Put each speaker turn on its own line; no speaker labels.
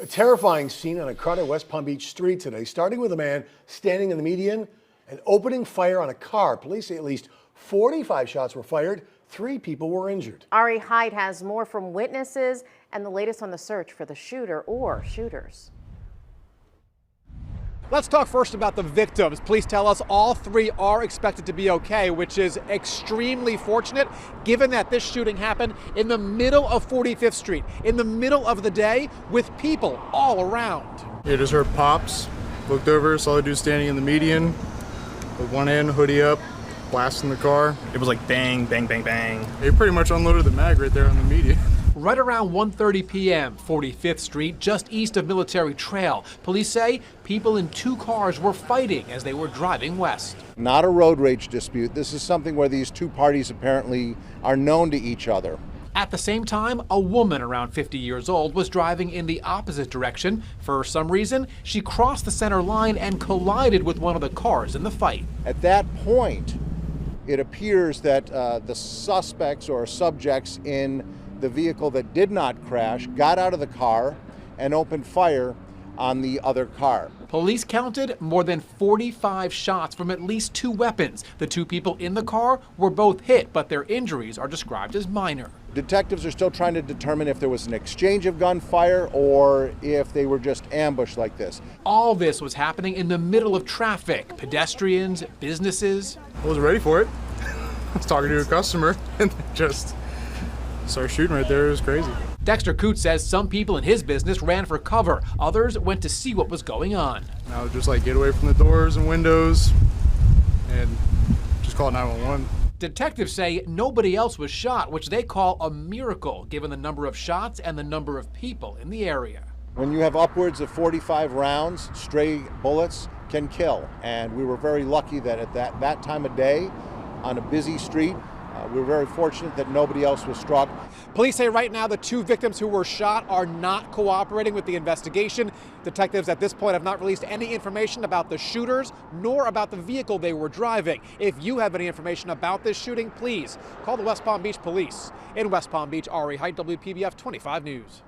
A terrifying scene on a crowded West Palm Beach street today, starting with a man standing in the median and opening fire on a car. Police say at least 45 shots were fired. 3 people were injured.
Ari Hyde has more from witnesses and the latest on the search for the shooter or shooters.
Let's talk first about the victims. Police tell us all 3 are expected to be okay, which is extremely fortunate given that this shooting happened in the middle of 45th Street, in the middle of the day with people all around.
Yeah, just heard pops, looked over, saw the dude standing in the median with one hand, hoodie up, blasting the car.
It was like bang, bang, bang, bang.
They pretty much unloaded the mag right there on the median.
Right around 1:30 p.m., 45th Street, just east of Military Trail. Police say people in 2 cars were fighting as they were driving west.
Not a road rage dispute. This is something where these 2 parties apparently are known to each other.
At the same time, a woman around 50 years old was driving in the opposite direction. For some reason, she crossed the center line and collided with one of the cars in the fight.
At that point, it appears that the suspects or subjects in the vehicle that did not crash got out of the car and opened fire on the other car.
Police counted more than 45 shots from at least 2 weapons. The 2 people in the car were both hit, but their injuries are described as minor.
Detectives are still trying to determine if there was an exchange of gunfire or if they were just ambushed like this.
All this was happening in the middle of traffic. Pedestrians, businesses.
I wasn't ready for it. I was talking to a customer and they just started shooting right there. It was crazy.
Dexter Coote says some people in his business ran for cover. Others went to see what was going on.
And I would just like get away from the doors and windows and just call 911.
Detectives say nobody else was shot, which they call a miracle, given the number of shots and the number of people in the area.
When you have upwards of 45 rounds, stray bullets can kill. And we were very lucky that at that time of day, on a busy street, we were very fortunate that nobody else was struck.
Police say right now the 2 victims who were shot are not cooperating with the investigation. Detectives at this point have not released any information about the shooters nor about the vehicle they were driving. If you have any information about this shooting, please call the West Palm Beach Police. In West Palm Beach, Ari Hyde, WPBF 25 News.